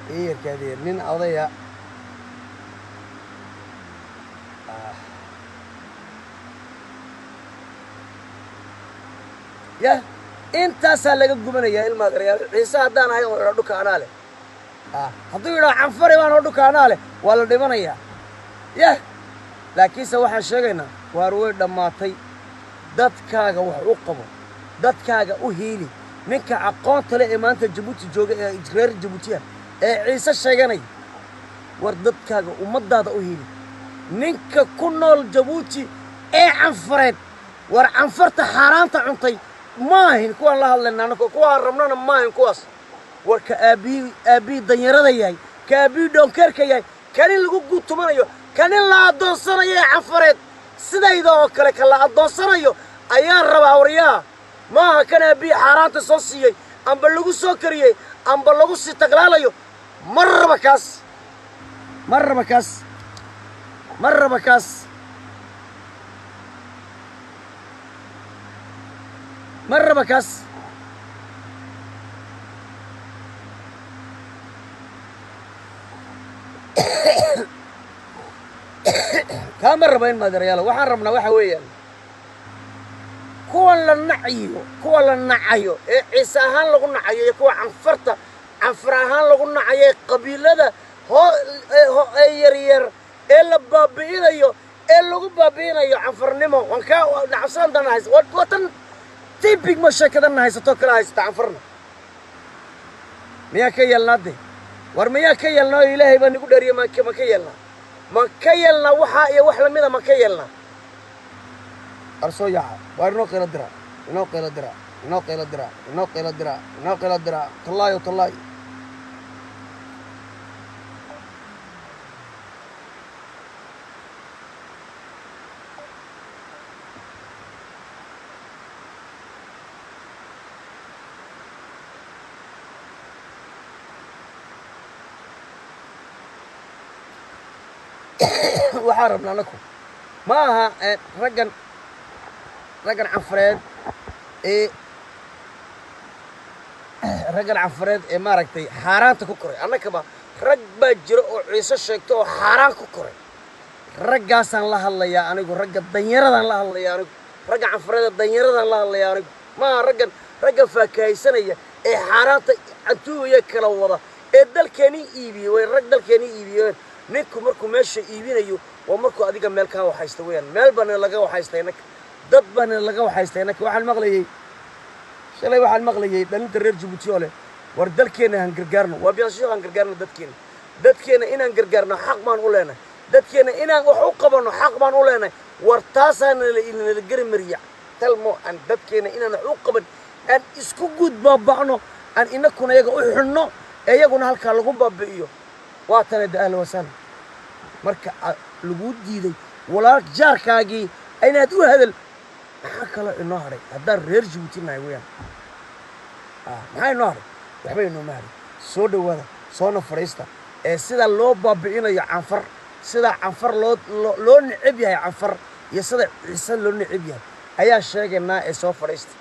إيه كذي من أضيع يا أنت سالك الجملة يا المدرية عيسى هدانا هاي ردك أنا له هذول عنفري ما ردك أنا له ولا دمنا يا لكن سواء شجعنا وروي دماتي dadkaaga wax u qabo dadkaaga u heeli ninka aqoonta leh ee maanta Djibouti jooga ee reer Djibouti ee ciise sheeganay war dadkaaga ummadaada u heeli ninka ku nool Djibouti ee canfareed war canfarta xaraanta cuntay maahin kuwa la hadlaynaa kuwa rabnana maahin kuwaas war ka aabi danyarada yahay ka aabi doonkeerka yahay kan lagu guutumanayo kan la adoonsanayo canfareed sidayda oo kale kala adoonsanayo ayaan rabaa wariyaa maaha kana bi xaraanta soo siiyay amba lagu soo kariyay amba lagu si taglaalayo marraba kaas كامر ربين ما درياله وحرمنا وحويا كولا نعيو عيساهان لغو نعيو كوا عنفرهان لغو نعيو قبيلة ده هو يرير إلا بابينيو إلا لغو بابينيو عنفرنمو وانكا نعصان دا نهيس وطن تيبيك مشاكا دا نهيس توكلا هيس تعنفرنا ميا كي يلنا دي ورميا كي يلنا إلهي بان يقول داريا ما كي يلنا ما كيلنا وحا يا وحلا ميدا ما كيلنا أرسو يا وارنو قيل الدرا طلاي وحاربنا لكم maaha raggan canfareed raggan canfareed maaragtay xaaraanta ku koray annagaba rag baa jira oo ciise sheegto oo xaaraan ku koray raggaasaan la hadlayaa anigu ragga danyaradaan la hadlayaa anigu ragga canfareed danyaradaan la hadlayaa anigu maaha raggan faakahaysanaya ee xaaraanta cantuuya kala wada ee dalkeeni iibiyo way rag dalkeeni iibiyeen ninku markuu meesha iibinayo oo markuu adiga meel ka waxaysta weeyaan meel bana laga waxaystay nag dad bana laga waxaystay nag waxaan maqlayay dhalinta reer Djibouti oo leh war dalkeena han gargaarno waa biyaasho han gargaarno dadkeena inaan gargaarno xaq baan u leenahay dadkeena inaan wax u qabano xaq baan u leenahay war taasaan la garmariya talmo aan dadkeena inaan wax u qaban aan isku gud baabacno aan inakuna iyaga u xunno iyaguna halka lagu baabi'iyo waa tan ahlan wasahlan marka lagu diiday walaal jaarkaagii inaad u hadal maxaa kale inoo haray haddaan reer Djibouti nahay weeyaan maxaa inoo haray waxba inoo maahay soo dhawaada soona fariista sida loo baabi'inayo canfar sida canfar loo nicib yahay canfar iyo sida ciise loo nicib yahay ayaa sheegaynaa soo fariista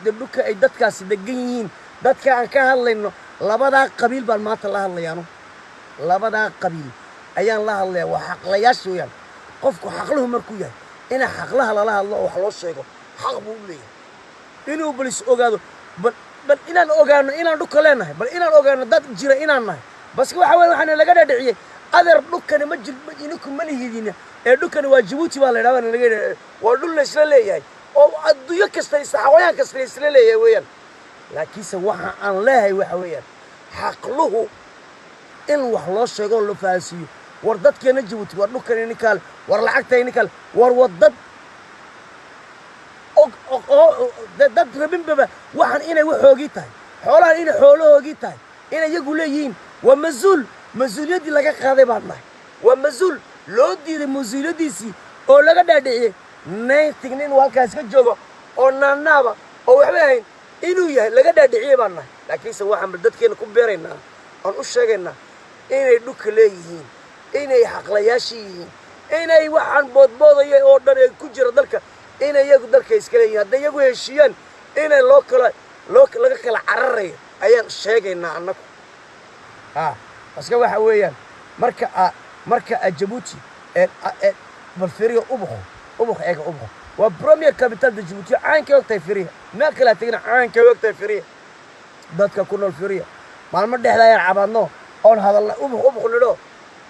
dhulka ay dadkaasi degan yihiin dadka aan ka hadlayno labadaa qabiil baan maanta la hadlayaano labadaa qabiil ayaan la hadlayaa waa xaqlayaasha weeyaan qofku xaqluhu markuu yahay ina xaqlaha lala hadlo oo wax loo sheego xaq buu leeyahay inuu balis ogaado bal inaan ogaano inaan dhulka leenahay bal inaan ogaano dad jira inaan nahay bas waxa weeye waxaan laga dhaadhiciyay adeer dhulkani ma jiro ininku ma lihidina dhulkani waa Djibouti baa la yiraahdaa laga waa dhul la isla leeyahay oo adduunyo kasta xawayaan kasta isla leeyahay weeyaan laakiinse waxa aan leeyahay waxa weeyaan xaqluhu in wax loo sheego loo faasiyo war dadkeena Djibouti war dhulkani ninkaal war lacagtayni kale war wadad dad rabin baba waxaan inay waxoogi tahay xoolahan inay xoolahoogi tahay inay iyagu leeyihiin waa masuuliyadii laga qaaday baan nahay waa masuul loo diiday masuuliyadiisii oo laga dhaadhiciyay nin halkaas ka joogo oo naanaaba oo waxba ahayn inuu yahay laga dhaadhiciyay baan nahay laakiinse waxaan dadkeena ku beeraynaa aan u sheegaynaa inay dhulka leeyihiin inay xaqlayaasha yihiin inay waxaan boodboodaya oo dhan ay ku jira dalka inay iyagu dalka iska leeyihiin hadday iyagu heshiiyaan inay laga kala cararayo ayaan sheegaynaa annagu بس كوا حويان مركا جيبوتي بالفريق أبخ إيجا أبخ وبريمير كابيتال جيبوتي عين كوقت الفريق ما كلا تجينا عين كوقت الفريق ضدك كنا الفريق ما المرد هذا يلعبانو أون هذا الله أبخ نلو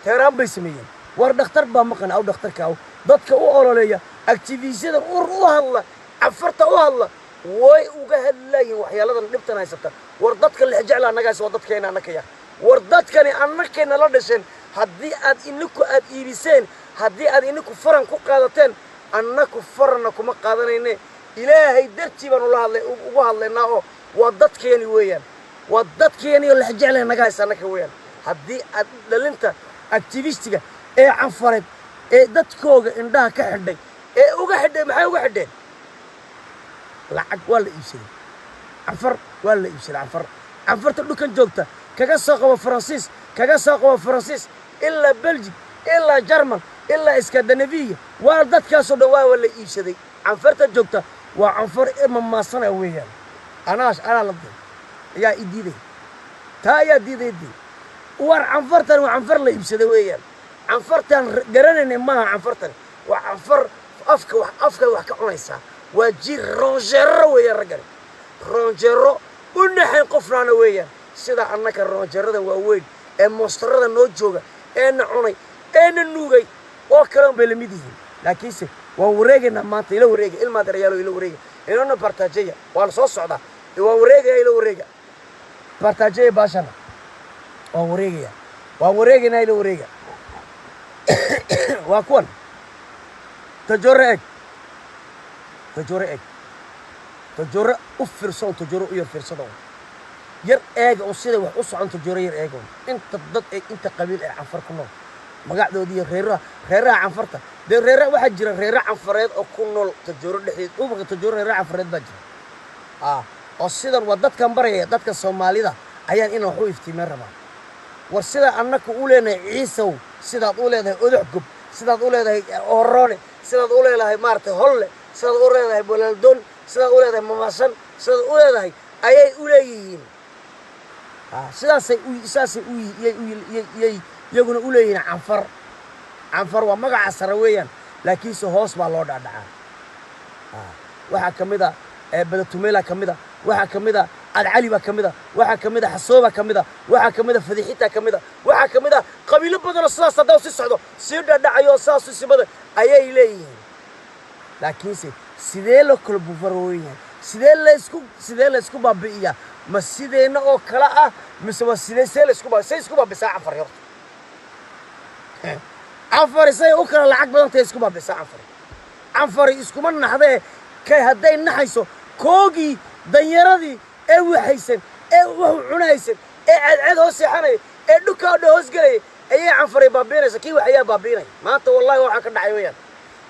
تيران بيسمين ور دكتور بامقنا أو دكتور كاو ضدك أولوليا أكتيفيزيد الله عفرت الله way uga hadlayeen waxyaaladan dhibtan haysata war dadka la jecel anaga soo dadkeena anaka war dadkani anakena la dhashan haddii aad ininku aad iibiseen haddii aad ininku faran ku qaadateen annaku farana kuma qaadanayne ilaahay dartii baan ugu hadlaynaa oo waa dadkeeni weeyaan waa dadkeeni la jecel anaga anaka weeyaan haddii aad dhalinta activistiga ee canfareed ee dadkooga indhaha ka xidhay ee uga xidhay maxay uga xidheen lacag wala iibsaday afar wala iibsaday afarta dhukan joogta kaga soo qabo Faransiis illa Belgium illa German illa Scandinavia waa dadkaas oo dhawaa wala iibsaday afarta joogta waa afar maasan weeyaan ana la yaa idiiday taa yaa diiday war afartan waa afar la iibsaday weeyaan afartan garanayna ma afartan waa afar afka wax ka cunaysa وجير رونجيرو ويا رجال رونجيرو ونحن قفنا ويا سيدا أنك الرونجيرو ده وين المستر ده نوجوجا إن عني إن النوجي وكلام بالميديه لكن سه ووريجنا ما تيلا وريج إلما دريالو إلو وريج إننا برتاجية والصوص ده ووريج إلو وريج برتاجية باشنا ووريجنا إلو وريج وأكون تجرأك تجرأ أفرسون تجرأ يفرسون ير إيج أو سيد وحص عن تجرأ ير إيجون أنت ضد أنت قبيل عنفر كنول ما قاعد ودي غيرها عنفرته ده غيرها واحد جرى غيرها عنفريد أو كنول تجرأ لحيد أو بقى تجرأ غيرها عنفريد بجرى السيد وضد كم بريه ضد كالصومالي ده أيان إنه هو يفتمر ما والسيد أنك أولنا عيسو سيد أولنا أدعكب سيد أولنا أوراني سيد أولنا مارته هلا سيد أولنا بولدون سيد أولنا مماسن سيد أولنا أي أوليين سيداسي يقولون أوليين عنفر ومقع سرويا لكن سهوس بالله دعاء waxa kamida Badatumela kamida waxa kamida Alcali ba kamida waxa kamida Xasooba kamida waxa kamida Fadixita kamida waxa kamida qabiilo badan oo sidaas hadaw si socdo si dhadhacayo saas si badan ayay leeyihiin laakiin sidee la kala bufarooyeen sidee la isku baabi'iya ma sideena oo kala ah mise waa sidee la isku baabisaa afar say u kala lacag badan tahay isku baabisaa afar iskuma naxdee kay haday naxayso koogi danyaradii ee waxaysan ee wax cunaysan ee cadcad hoos seexanay ee dhuka hoos galay ayay canfaray baabiinaysa kii wax ayaa baabiinay maanta wallahi waxa ka dhacay weeyaan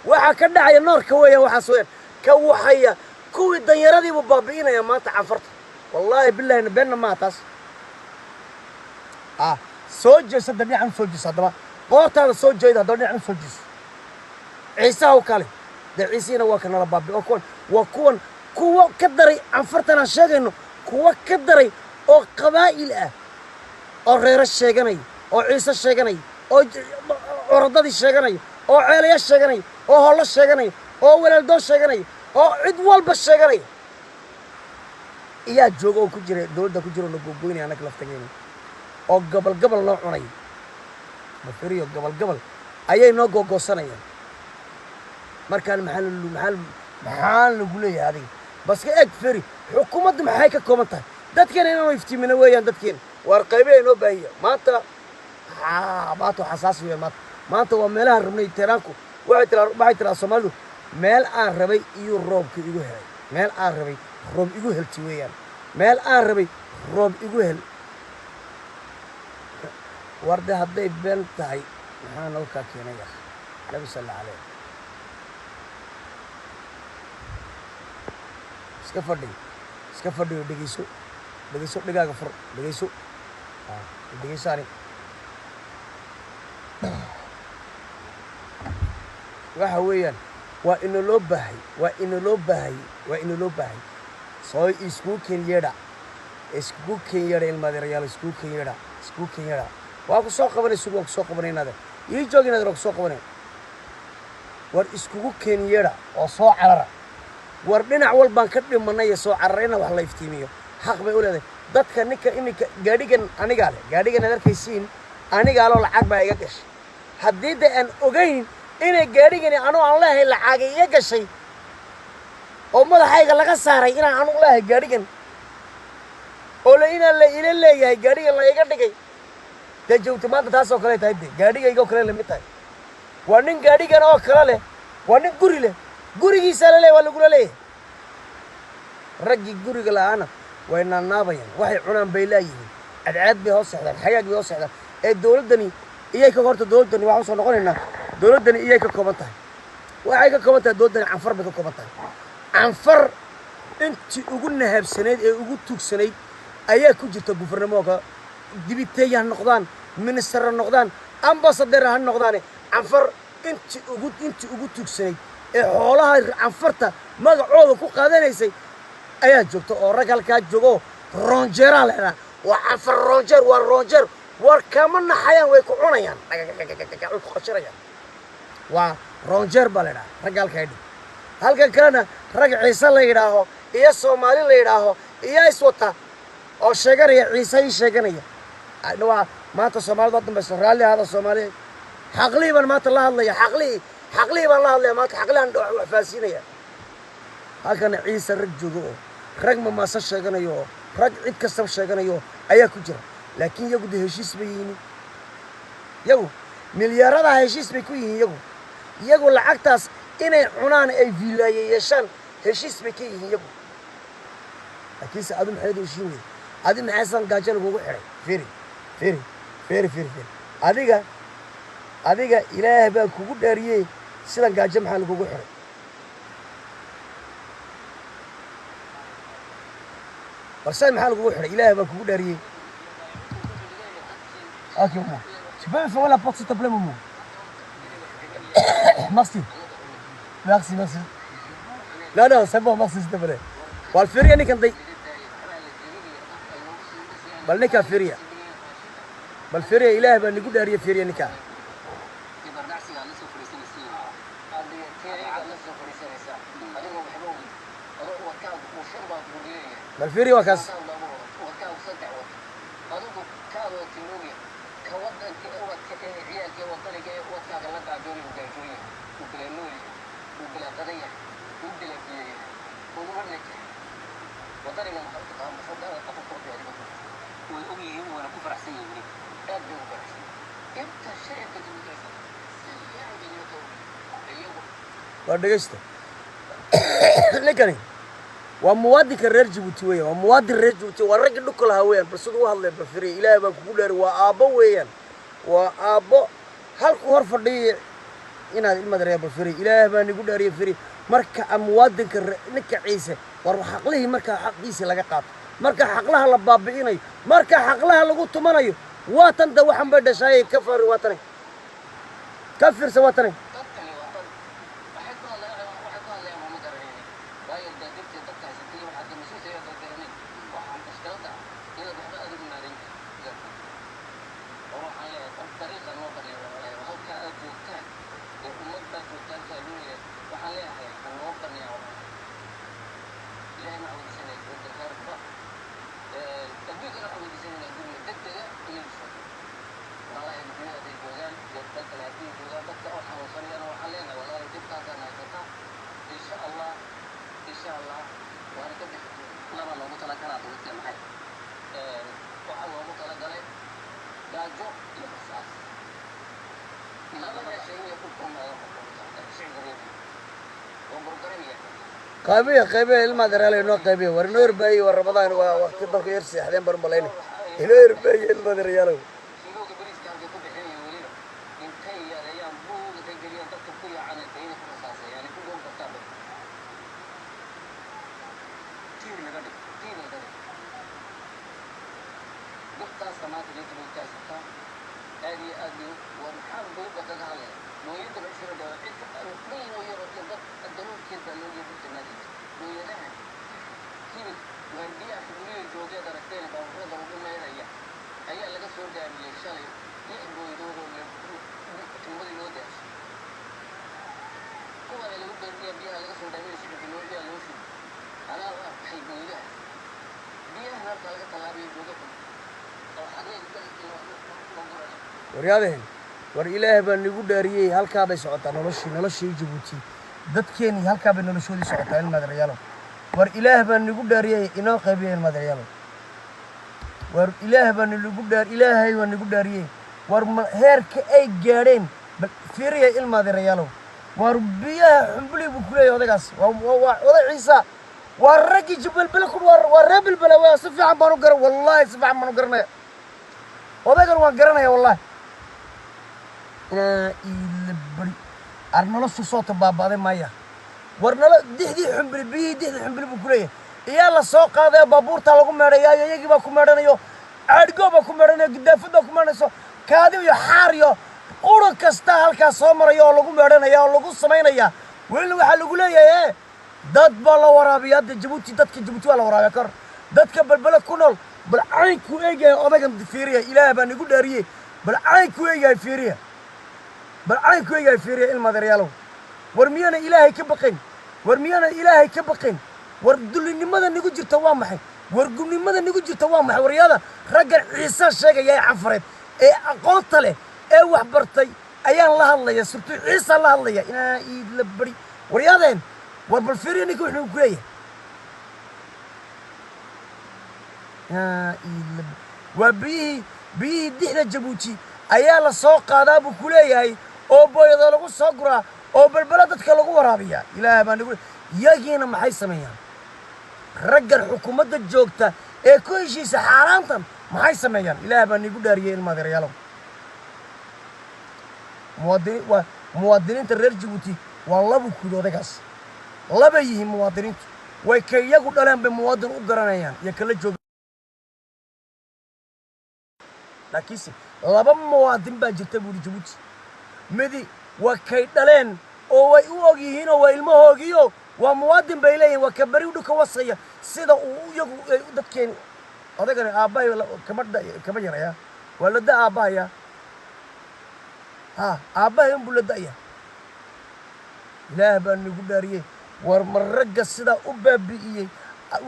waxa ka dhacay noorka weeyaan waxa soo ka waxaya kuwi danyaradii buu baabiinaya maanta canfarta wallahi billahi beenna ma taas soo jeesa dabiican soo jeesa daba qoortaada soo jeeda dabiican soo jeesa ciisa oo kale دعيسينا وكنا ربابي وكون كوا كدري عنفرتنا شاقينو كوا كدري أو قبائل أو غير الشاقيني أو عيسى الشاقيني أو عرضات الشاقيني أو عالية الشاقيني أو هلا الشاقيني أو ولدو الشاقيني أو عدوال بالشاقيني إيا جوغو كجري دول دا كجرو نقوبيني أنا كلافتقيني أو قبل نوعني بفريو قبل أيي نو قوقو سنة markaan maxaan lagu leeyahay adiga bas ka egfiri xukuumaddu maxay ka kooban tahay dadkana inay iftiimina weeyaan dadkeen war qaybay inoo baahiya maanta xasaas weeyaan maanta waa meelaha rabnay tiraanku waxay tiraa Soomaalidu meel aan rabay iyo roobka igu helay meel aan rabay roob igu helti weeyaan meel aan rabay roob igu hel warda hadday been tahay maxaan oo ka keenaya nabi sallallahu alayhi iska fadhiyo dhageyso dhigaaga fur dhageyso dhageysaani waxa weeyaan waa in loo baahay soo isku keenyada iskugu kenyadha ilmaadeerayaal iskugu kenyadha waa ku soo qabanay sug waa ku soo qabanay inaade ii joog inaad waa ku soo qabanay war iskugu kenyadha oo soo carara war dhinac walbaan ka dhimanay soo cararayna wax la iftiimiyo xaq bay u leedahay dadka ninka iminka gaadhigan anigaa leh gaadhigan aad arkaysiin anigaa loo lacag baa iga gashay haddii de aan ogayn inay gaadhigani anuu aan leehay lacag iga gashay oo madaxayga laga saaray inaan anu leehay gaadhigan oo inaan la ila leeyahay gaadhigan la iga dhigay dee joogto maanta taasoo kale tahay de gaadhigayga oo kale lamid tahay waa nin gaadhigan oo kale leh waa nin guri leh gurigiisa la leeyahay waa lagula leeyahay raggii guriga la'aana way naanaabayaan waxay cunaan bay laayihiin cadcaad bay hoos sexdaan xagaag bay hoos sexdaan ee dowladdani iyay ka horta dowladdani waxaan soo noqonaynaa dowladdani iyay ka kooban tahay waxay ka kooban tahay dowladdani canfar bay ka kooban tahay canfar intii ugu nahabsanayd ee ugu tuugsanayd ayaa ku jirta gufarnamoonka dibiteeya ha noqdaan minister ha noqdaan ambasadeer ha noqdaane canfar intii ugu tuugsanayd ee xoolaha canfarta magacooda ku qaadanaysay ayaa joogta oo rag halkaa joogo ronjeeraa leedaha waa canfar ronjeer waa ronjeer war kama naxayaan way ku cunayaan way ku qashirayaan waa ronjeer baa leedaha ragga halkaa dhig halkan kalena rag ciise la yidhaaho iyo soomaali la yidhaaho iyo iswata oo sheeganaya ciise ii sheeganaya waa maanta soomaalida waa dambayso raalli ahaada soomaaliya xaqlihii baan maanta la hadlaya xaqlihii baan la hadlaya maanta xaqlihaan wax faasiinaya halkana ciise rag joogo oo rag mamaasa sheeganayo oo rag cid kastaba sheeganayo ayaa ku jira laakiin iyagu de heshiis bay yihiin iyagu milyaaradaha heshiis bay ku yihiin iyagu lacagtaas inay cunaan ay viilaaye yeeshaan heshiis bay ka yihiin iyagu laakiinse adu maxayd u heshiin weyday adi maxaysan gaajo lagugu xidhay firi adiga ilaah baa kugu dhaariyey sidan gaajo maxaa lagugu xidhay balse maxaa lagugu xidhay ilaah baa kugu dhaariyey ok maman tu peux me fermer la porte s'il te plaît maman merci non c'est bon merci s'il te plaît wal firiya ninkan day bal ninkaa firiya bal firiya ilaah baa nagu dhaariye firiya ninkaa bal firiya waa kaas waa dhegeysta ninkani waa muwaadinka reer Djibouti weeyaan waa muwaadin reer Djibouti waa rag dhulka lahaa weeyaan bal sidoo hadlay bal firiya ilaahay baa kugu dhaari waa aabbo weeyaan waa aabbo halku hor fadhiyo inaad ilmada reer bal firiya ilaahay baa nagu dhaariye firiya marka muwaadinka ninka ciise war xaqlihii marka xaqiisa laga qaato marka xaqlaha la baabi'inayo marka xaqlaha lagu tumanayo waa tan da waxan bay dhashay ka far waa tan ka fiirsa waa tan قيبية المادر على إنه قيبية ورنور باي ورمضان وقت ضوء يرسي حدين برملين إنور باي المادر يالو وين بيع في الدنيا الجوجية دركتين waryaadeen war ilaahay baa nagu dhaariyey halkaa bay socotaa noloshii Jabuuti dadkeeni halkaa bay noloshoodii socotaa ilmaadareyaalo war ilaahay baa nagu dhaariyey inoo qaybiyay ilmaadareyaalo war ilaahay baa nagu dhaariyey war heerka ay gaadheen fiiriya ilmaadareyaalo war biyaha xumbuli buu ku leeyahay odagaas waa oday ciisa waa raggi jabal ku waa reebel bala waa si fiican baan u garan wallahi si fiican baan u garanaya odagan waan garanaya wallahi ila bari arnalo soo tabaabaday maya warnalo dixdii xumbuli buu ku leeyahay iyaa la soo qaaday baabuurta lagu meedhayaa iyagii baa ku meedhanayo aadgo baa ku meedhanayo gidaafada ku meedhanayso kaadi iyo xaar iyo quran kasta halkaas soo marayo oo lagu meedhanaya oo lagu samaynaya weli waxa lagu leeyahay dad baa la waraabiyaa Jabuuti dadka Jabuuti waa la waraabiyaa kor dadka balbala ku nool bal cayn ku eegay odagan fiiriya ilaahay baa nagu dhaariyay bal cayn ku eegay fiiriya ilmaadareyaalo war miyana ilaahay ka baqayn war dulinimada nagu jirta waa maxay war gubnimada nagu jirta waa maxay waryada raggan ciise sheegaya ee cafareed ee aqoonta leh ee wax bartay ayaan la hadlaya surtu ciise la hadlaya inaa la bari waryadeen war bal fiiriya ninka wuxuu ku leeyahay waa biyihii dixda Jabuuti ayaa la soo qaadaa buu ku leeyahay oo booyada lagu soo guraa oo balbala dadka lagu waraabiyaa ilaahay baa nagu yagiina maxay sameeyaan raggan xukuumadda joogta ee ku heshiisa xaaraantan maxay sameeyaan ilaahay baa nagu dhaariyay ilmaadareyaalo muwaadiniinta reer Jabuuti waa laba kuud odagaas laba yihiin muwaadiniintu way ka iyagu dhaleen bay muwaadin u garanayaan iyo kala joog laakiin laba muwaadin baa jirta buuri Jabuuti midi waa kay dhaleen oo way u og yihiin oo waa ilmahoogiyo waa muwaadin bay leeyihiin waa ka bari u dhulka wasaya sida uu iyagu dadkeen odagana aabbahay kama yaraya waa la da aabbahaya aabbahay inbuu la da'ya ilaah baa nagu dhaariyey war marragga sidaa u baabi'iyey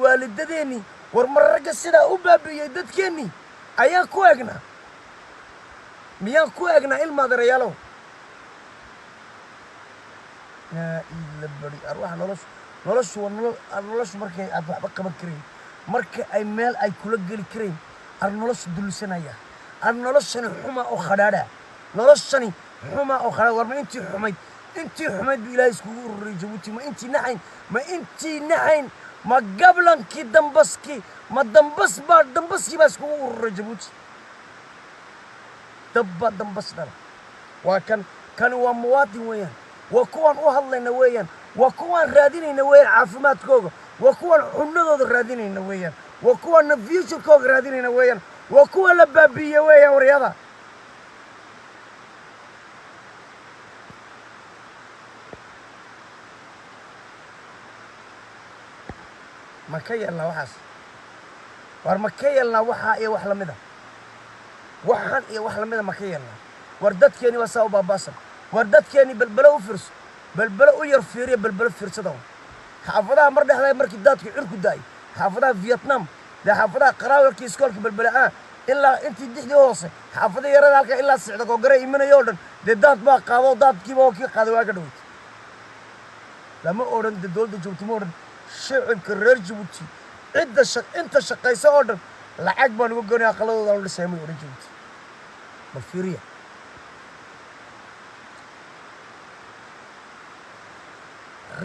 waalidadeennii war marragga sidaa u baabi'iyey dadkeennii ayaan ku eegnaa miyaan ku eegnaa ilmaadareyaalow ila bari arwax noloshu markay aad waxba qaban karayn marka ay meel ay kula geli karayn noloshu dulsanaya noloshani xuma oo khadhaadha war ma intii xumayd bu ilaahay iskugu ururay Jabuuti ma intii naxayn ma gablankii dambaskii baa iskugu ururay Jabuuti dabba dambas dhala waa kani waa muwaadin weeyaan waa kuwan u hadlayna weeyaan waa kuwan raadinayna weeyaan caafimaadkooga waa kuwan cunadooda raadinayna weeyaan waa kuwan future-kooga raadinayna weeyaan waa kuwan la baabi'iyey weeyaan waryada ma ka yeelnaa waxaas war ma ka yeelnaa waxaa iyo wax lamida waxaan iyo wax lamida ma ka yeelnaa war dadkeeni waa saa u baabaasan war dadkeeni balbalo u fiirso balbalo u yar fiiriya balbalo fiirsada xaafadaha mar dhexday markii daadku cirku daay xaafadaha Vietnam xaafadaha qaraawalkii iskoolka balbala ilaa intii dixdii hoose xaafada yarada halka ilaa sicda googare imanayoo dhan dee daad baa qaado daadkiiba oo kii qaaday waa ka dhawayt lama odhan dee dowladda Jabuuti ma odhan shacabka reer Jabuuti inta shaqaysa oo dhan lacag baan uga goynaya aqaladooda la dhisay ma odhan Jabuuti bal fiiriya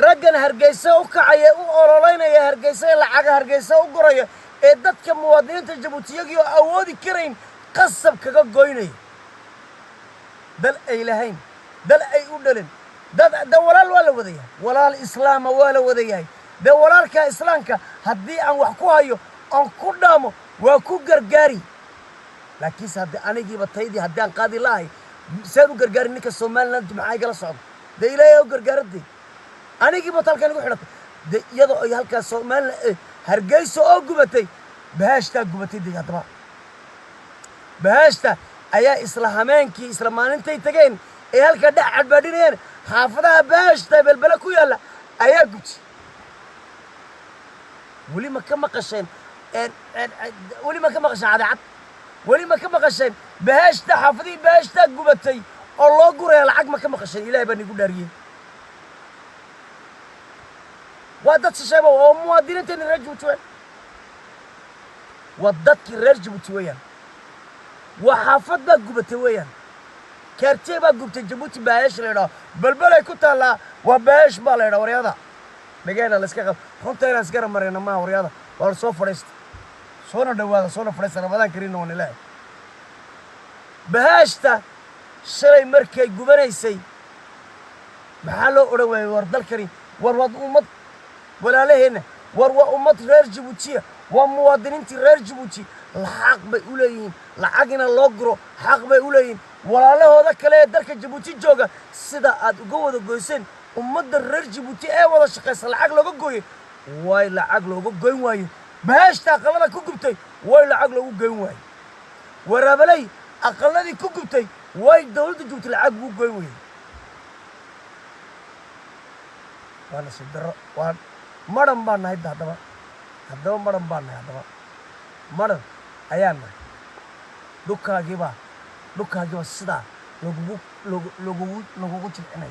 raggan hargeysa u kacaya u ololeynaya hargeysa lacag hargeysa u goraya ee dadka muwaadiniinta Jabuutiyagii oo awoodi karayn qasab kaga goynay dal ay lahayn dal ay u dhaleen dad walaal waa la wadayaa walaal islaama waa la wadayaa de walaalka islaamka haddii aan wax ku hayo aan ku dhaamo waa ku gargaari laakiin haddii anigiiba taydii haddii aan qaadi lahay saan u gargaari ninka Soomaaliland maxay igala socdo de ilaahay u gargaaradii anigiiba talkan igu xidhatay de iyadoo ay halkaas Soomaaliland hargeysa oo gubatay baashta gubatay de hadaba baashta ayaa isla hameenkii isla maalintay tageen ee halka dhac cadbaadinayeen xaafadaha baashta balbala ku yaala ayaa guji weli ma ka maqasheen عادي عاد ولي ما كم قشين بهشت حافظي بهشت قبتي الله قرى العق ما كم قشين إلهي بني يقول داريه وادت الشباب وموادين تاني رجوا توين ودتك الرجل توين وحافظ بقى قبتي وين كارتي بقى قبتي جبوتي بهش لنا بلبلة كنت لا وبهش بالنا ورياضة بقينا لسكا خنت أنا سكر مرينا ما ورياضة ورسو فرست صونا دوّا صونا فرست أنا بدأ كرينا ونلا بهشتا شري مركي جبنا يسي محله أروي وردل كريم ورود أمت ولا له هنا وروا أمت غير جبوتية ومواطنين غير جبوتي الحق بيقولين العجنة لوجرو حق بيقولين ولا له هذا كلام درك جبوتي جوجا سدا جوا الجوسين أمت غير جبوتي ولا شخص العقل لوجو جوي واي العقل لوجو جوي واي بهشتا قلنا كوكبتي واي العقل لوجو جوي واي ورابلي أقلني كوكبتي واي دولت جبت العقل جوي واي وانا سدرا وان مرم بان هاي هذا مرم بان هذا مرم أيانا لوكا جيبا سدا لوجو تجينا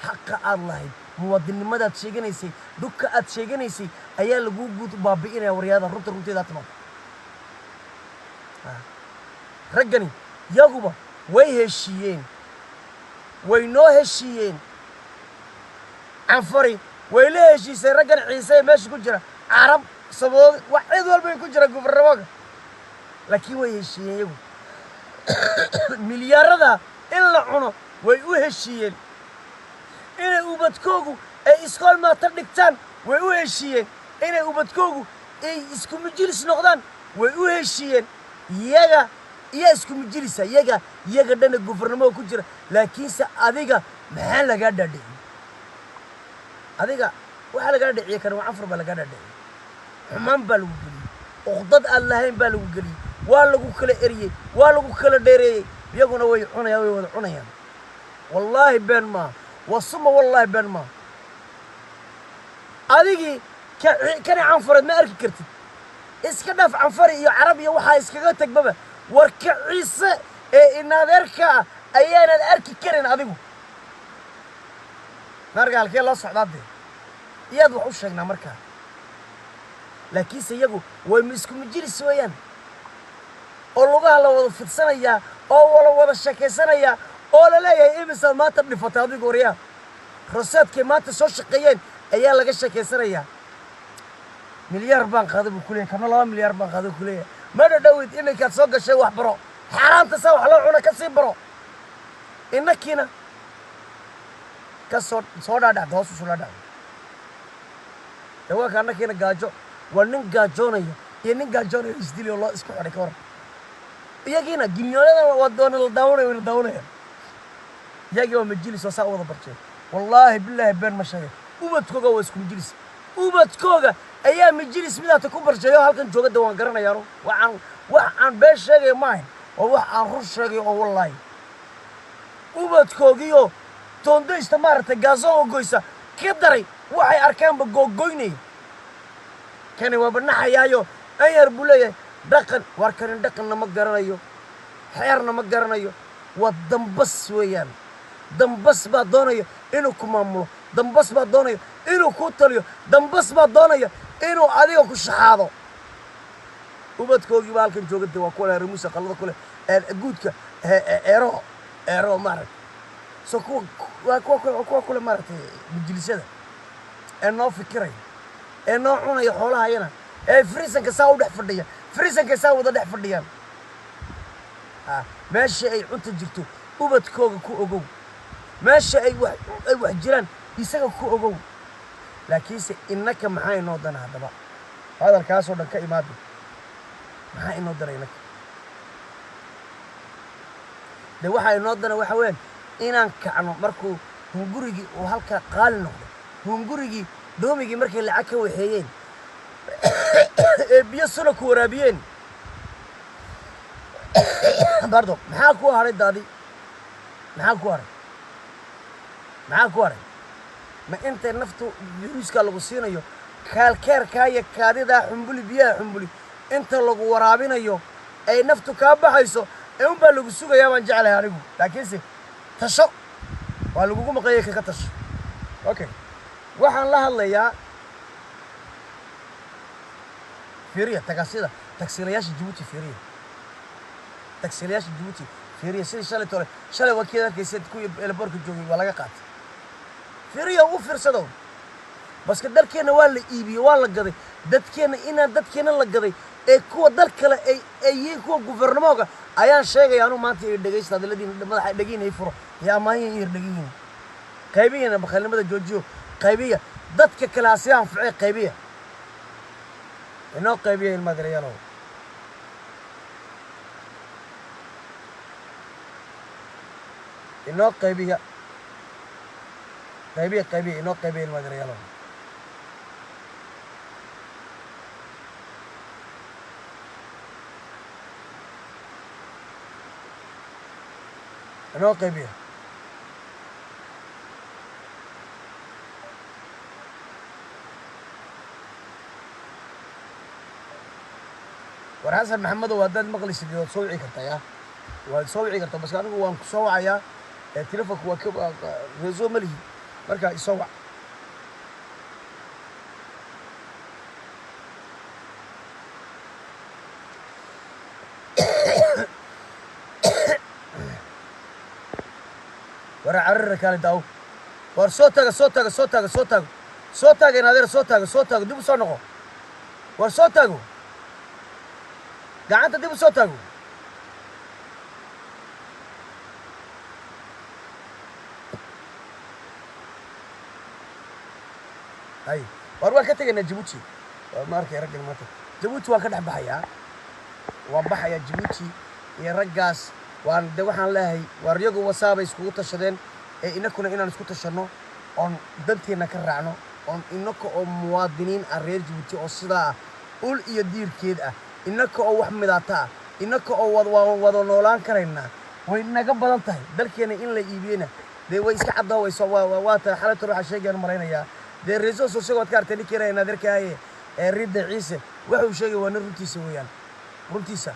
حق الله مودين ماذا تشيجنيسي لوكا أتشيجنيسي أيان لوجو بابينا ورياضة روتي ذاتنا رجعني ياقوبا ويهشيين وينوهشيين عفري ويليش يسرقن عيسى ماشي كجرا عرب صبود واحد والبين كجرا كفر رواق لكن ويهشيين مليار ذا إلا عنو ويهشيين إنه أوبتكوجو أي إسكال ما تردكتان ويهشيين إنه أوبتكوجو أي إسكو مجلس نقدان ويهشيين يا إسكو مجلسة يا دنا الجوفرنمو كجرا لكن سأذيك محل قاعد دي هذيك وحلا قاعد دعيه كانوا عفر بلا قاعد دعيه حمام بالوجلي أخضد اللهين بالوجلي والله كل إريه والله كل ديري يجونا ويحنا يا ويحنا يعني والله بين ما والصمة والله بين ما هذيك كان عنفر ما أركي كرتي إسكندف عنفري يا عربي وحى إسكندتك بابا وركعيسة إن هذا أركع أيانا الأركي كرن هذيك نرجع لكي الله صعدات دي ياد وحوش هجنا مركا لكن سيجو ويمسكوا مجلس ويان اللغة الله وضع في السنة يا أو ولا وضع الشكل سنة يا أو لا يا مثل ما تبني فتاوي قوريا رصاد كما تسوش شقيين أيام لقى الشكل سنة يا مليار بنك هذا بكلية كم الله مليار بنك هذا بكلية ماذا داود إنك تسوق شيء واحد برو حرام تسوي حلو عنا كسي برو إنك هنا كسر صودا ده دوس صودا ده هو كأنك هنا جاجو ونن جاجونا ينن جاجونا يستدلي الله اسكو عليك ورا يجي هنا جنيونا ودونا الدورة يجي هو مجلس وساء وضع برشة والله بالله بين مشاهير وبتكوجا واسكو مجلس وبتكوجا أيام مجلس مذا تكون برشة يا هل كان جوجا دوان قرنا يارو وعن بيش شيء ماين وعن رش شيء والله وبتكوجيو توندو استمرت جازون وجويسا كدري وحي أركان بجوجيني كانوا وبناها يايو أي ربولية دقن واركان دقن نمك جرنايو حير نمك جرنايو والدمبس ويان دمبس بعدونايو إنه كمامو دمبس بعدونايو إنه كوتليو دمبس بعدونايو إنه عليو كشحاضو وبتكوجي بالكن جوجت وكله رموسة خلص كله جودك إيرو مارك سو كل مرة مجلس هذا إنه فكري إنه عنا يحولها هنا فريسن كساو ده فرديا فريسن كساو ده فرديا ماشي أي عند جرتو وبتكوج كو أجو ماشي أي واحد جيران يسقى كو أجو لكن إنك معاي نودنا هذا بقى هذا الكاس ولا كإمادي معاي نودنا إنك ده واحد نودنا واحد وين inaan kacno markuu hungurigi oo halka qaal noqdo hungurigi doomigi markay lacag ka waxeeyeen ee biyo sano ku waraabiyeen bardo maxaa ku haray daadi maxaa ku haray ma inta naftu yuuska lagu siinayo kaalkeerka iyo kaadida xumbuli biyaha xumbuli inta lagu waraabinayo ay naftu kaa baxayso ee unbaa lagu sugayaa baan jeclahay anigu laakiinse tasho waa lagugu maqayay ka tasho okay waxaan la hadlayaa fiiriya tagaasida taksiilayaasha Djibouti fiiriya taksiilayaasha Djibouti fiiriya sidii shalay wakiil arkaysa ku elborka joogay waa laga qaatay fiiriya u fiirsado baska dalkeena waa la iibiyay waa la gaday dadkeena la gaday ee kuwa dal kale ay yihiin kuwa gouvernementka ayaan sheegay anu maanta ay dhageysta hadaladiin madaxa dhagiinay furo yaa maahin yar dhagiin qaybiyana bakhalnimada joojiyo qaybiya dadka kale asiyaan ficay qaybiya inoo qaybiya ilma dareeyano inoo qaybiya inoo qaybiya ilma dareeyano inoo qaybiya war xasan maxamed oo dad maqlisi oo soo wici kartaa yaa waa soo wici kartaa bas anigu waan ku soo wacayaa telefoonku waa ka reeso malihi marka isoo wac war carar kale daaw war soo taga inaadeer soo tago dib u soo noqo war soo tago gacanta dib u soo tago ay war waan ka tagaynaa Djibouti waa markay raggan maanta Djibouti waan ka dhex baxayaa waan baxayaa Djibouti iyo raggaas waan de waxaan leeyahay war iyagu wasaabay iskugu tashadeen ee inakuna inaan isku tashano on danteena ka raacno on inaka oo muwaadiniin reer Djibouti oo sidaa ul iyo diirkeed ah inaka oo wax midaata inaka oo wada noolaan karayna way naga badan tahay dalkeena in la iibiyana de way iska caddaa way soo waa ta xalad ruuxa sheegan mareynaya de reeso soo sheegay ka artay ninkeena darkaaye ee ridda ciise wuxuu sheegay waa runtiisa weeyaan runtiisa